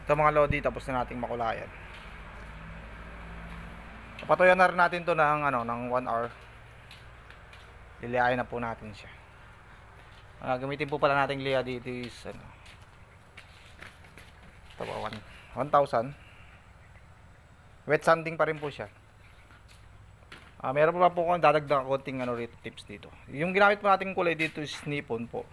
Ito mga lodi, tapos na nating makulayan. Patuyan na rin natin to ng ng 1 hour. Lilihain na po natin siya. Gamitin po pala nating liha dito is ito ba, 1,000. Wet sanding pa rin po siya. Meron pa po akong dadagdag konting tips dito. Yung ginamit po nating kulay dito is Nippon po.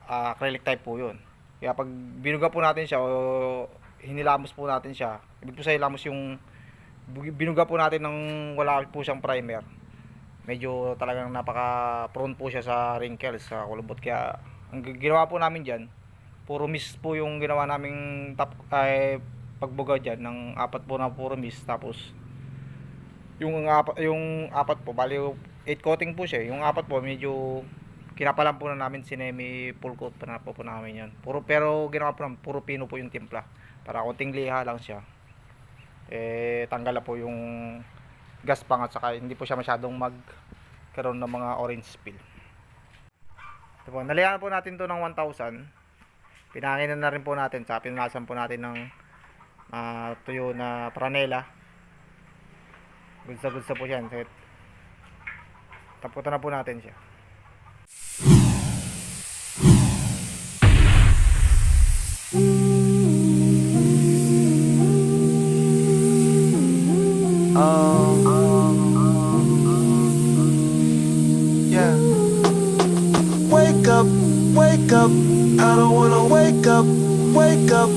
Acrylic type po 'yun. Kaya pag binuga po natin siya o hinilamos po natin siya, ibig po sa hilamos yung binuga po natin ng wala po siyang primer. Medyo talagang napaka prone po siya sa wrinkles, sa kulubot. Kaya ang ginawa po namin diyan, puro mist po yung ginawa naming pagbuga diyan ng apat po na puro mist. Tapos yung apat po bali 8 coating po siya. Yung apat po medyo kinapalan po na namin, sinemi full coat pa na po namin yan. Pero ginawa po namin, puro pino po yung timpla. Para konting liha lang siya. Tanggal na po yung gaspang at saka hindi po siya masyadong magkaroon ng mga orange spill. Ito po, nalihan po natin to ng 1,000. Pinanginan na rin po natin, sa pinalasan po natin ng tuyo na franela. Gudsa po siya. Taputan na po natin siya. Yeah. Wake up, wake up. I don't wanna wake up, wake up,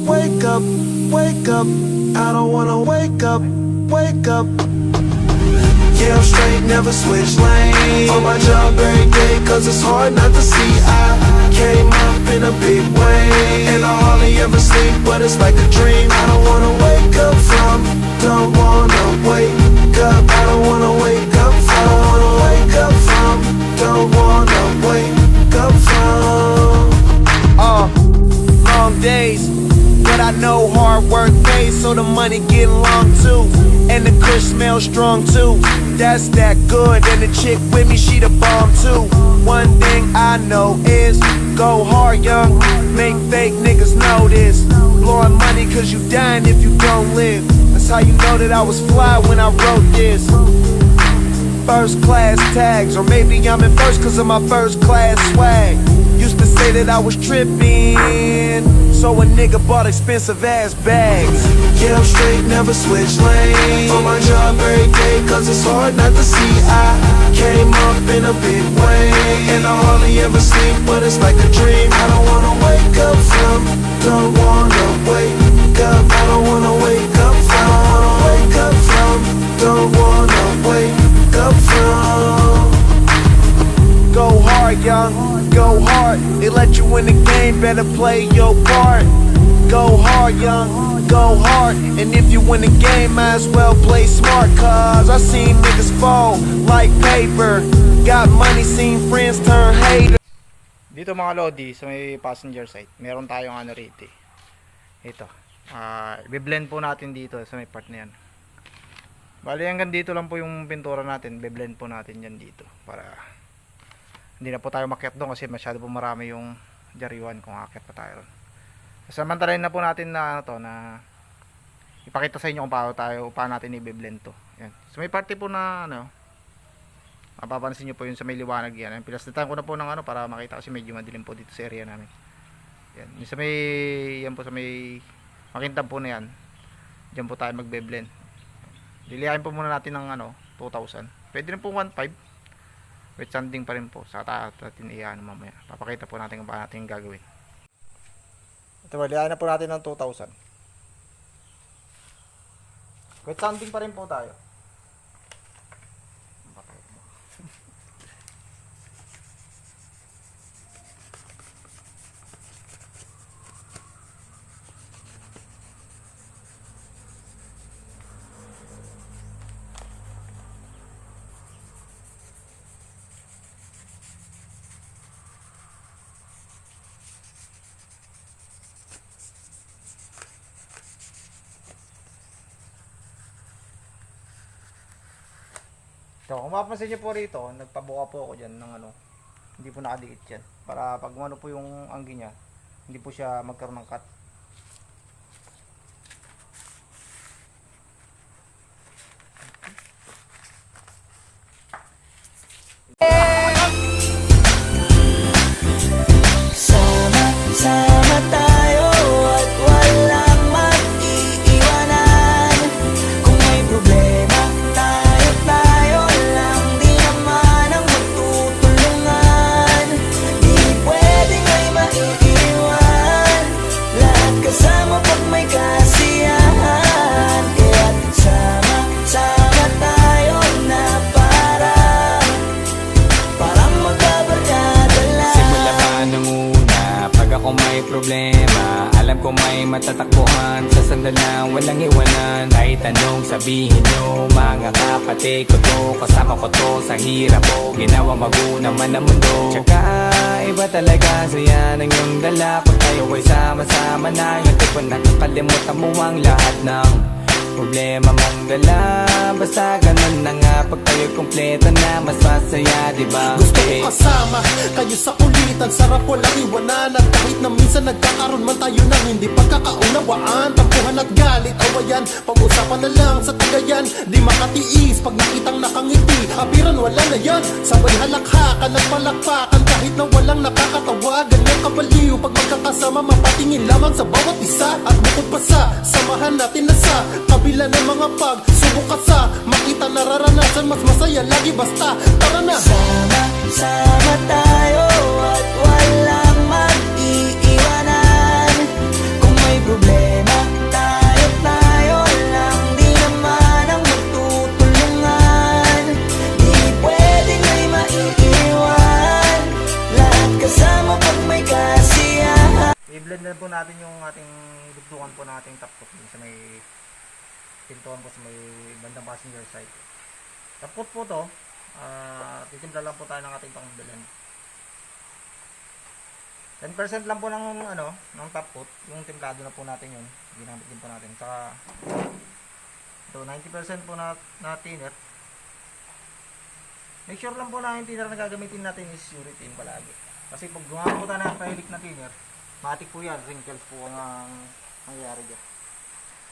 wake up, wake up. I don't wanna wake up, wake up. Yeah, I'm straight, never switch lanes. On my job every day, cause it's hard not to see. I came up in a big way, and I hardly ever sleep, but it's like a dream. I don't wanna wake up from, don't wanna wake up. I don't wanna wake up from, I don't wanna wake up from, don't wanna wake up from. Long days, but I know hard work pays, so the money get long too. And the kush smells strong too. That's that good, and the chick with me, she the bomb too. One thing I know is go hard, young. Make fake niggas know this. Blowing money cause you dying if you don't live. That's how you know that I was fly when I wrote this. First class tags, or maybe I'm in first cause of my first class swag. Used to say that I was tripping, so a nigga bought expensive ass bags. Yeah, I'm straight, never switch lanes. On my job every day, cause it's hard not to see. I came up in a big way, and I hardly ever sleep, but it's like a dream. I don't wanna wake up from, don't wanna wake up. I don't wanna wake up from, I don't wanna wake up from, don't wanna wake up from. Go hard, young, go hard. They let you in the game, better play your part. Go hard, young, go hard. And if you win the game, might as well play smart. Cause I seen niggas fall like paper. Got money, seen friends turn haters. Dito mga lodi, sa may passenger side, meron tayong rito. Ito. I-blend po natin dito sa may part na yan. Bali hanggang dito lang po yung pintura natin. I-blend po natin yan dito para hindi na po tayo makyat doon kasi masyado po marami yung jariwan kung akyat pa tayo ron. Samantalayin na po natin na na ipakita sa inyo kung paano natin i-blend to. Yan. So may parte po na mapapansin nyo po yun sa may liwanag yan. Pinaslitan ko na po ng para makita kasi medyo madilim po dito sa area namin. Yan. Yung sa may yan po sa may makintab po na yan. Diyan po tayo magbe-blend. Lilihain po muna natin ng 2,000. Pwede rin po 1,500. Wet sanding pa rin po. Saka natin iyan mamaya. Papakita po natin kung paano natin gagawin. Ito ba, lihain na po natin ng 2,000. Wet sanding pa rin po tayo. So, kung mapapansin nyo po rito, nagpabuka po ako dyan ng hindi po nakadikit yan. Para pag po yung anggi niya, hindi po siya magkaroon ng cut. lang sa sandalan, walang iwanan. Kahit anong sabihin nyo, mga kapatid ko to, kasama ko to sa hirap ko, ginawa mago naman ang mundo. Tsaka iba talaga saya ng iyong dala, kung tayo ay sama-sama na. Yung tipo nakakalimutan mo ang lahat ng problema mong dala. Basta ganun na nga, pag tayo kompleto na, mas masaya, diba? Gusto ko kasama kayo sa kulitan, sarap walang iwanan. At kahit na minsan nagkakaroon man tayo ng hindi pagkakaunawaan, tampuhan at galit, awayan, pag-usapan na lang sa tagayan. Di makatiis pag nakitang nakangiti, apiran wala na yan. Sabay halakhakan at palakpakan kahit na walang nakakatawa. Ganyan kabaliw pag magkakasama, mapatingin lamang sa bawat isa. At bukod pa sa samahan natin na sa kabila ng mga pagsubok ka sa makita nararanasan, mas masaya lagi basta tara na. Sama tayo at walang mag-iiwanan. Kung may problema, tayo lang, di naman ang magtutulungan. Di pwedeng may maiiwan, lahat kasama pag may kasiyahan. I-blend na po natin yung ating dugtungan po nating top coat sa may pintuan po sa may bandang passenger side. Top coat po to. Titimpla lang po tayo ng ating pangbilan. 10% lang po ng ng top coat, yung templado na po natin yun. Ginamit din po natin. Saka ito 90% po na thinner. Make sure lang po na yung thinner na gagamitin natin is urethane palagi. Kasi pag gumamit po tayo ng acrylic na thinner, matik po yan, wrinkles po ang nangyayari dyan.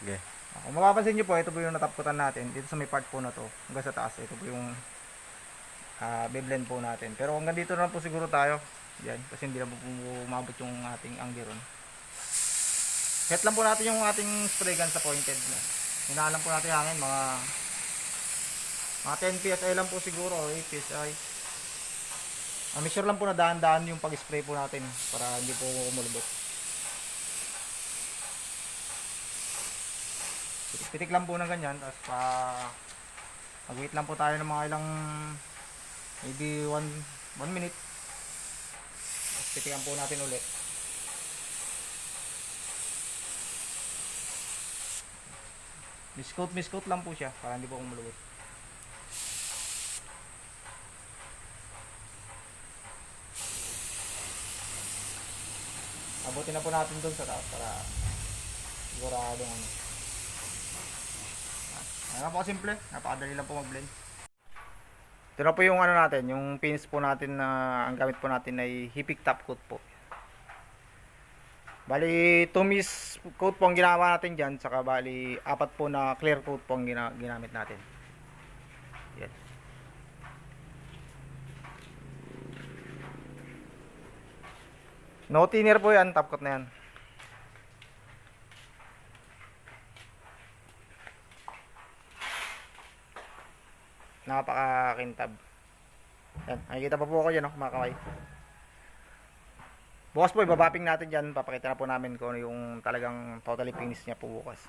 Okay. Kung mapapansin nyo po, ito po yung natapkutan natin. Dito sa may part po na to, hanggang sa taas, ito po yung biblend po natin. Pero hanggang dito na lang po siguro tayo. Yan, kasi hindi na po umabot yung ating anggiron. Set lang po natin yung ating spray gun sa pointed na. Hinaan po natin hangin, mga 10 psi lang po siguro, 8 psi. Make sure lang po na daan-daan yung pag-spray po natin para hindi po umulubot. Pitik lang po ng ganyan, tapos mag-wait lang po tayo ng mga ilang maybe 1 minute. Tapos pitikan po natin ulit. Miscoat lang po siya para hindi po umulubot. Abutin na po natin doon sa taas para sigurado napakasimple, napakadali lang po mag-blend. Ito na po yung natin, yung pins po natin na ang gamit po natin ay Hipik top coat po. Bali 2 miss coat po ang ginawa natin dyan, saka bali 4 po na clear coat po ang ginamit natin. Yan. No thinner po yan, top coat na yan. Napakakintab. Yan, nakikita pa po ako dyan, mga kaway. Bukas po, ibabaping natin dyan. Papakita na po namin kung ano yung talagang totally finish niya po bukas.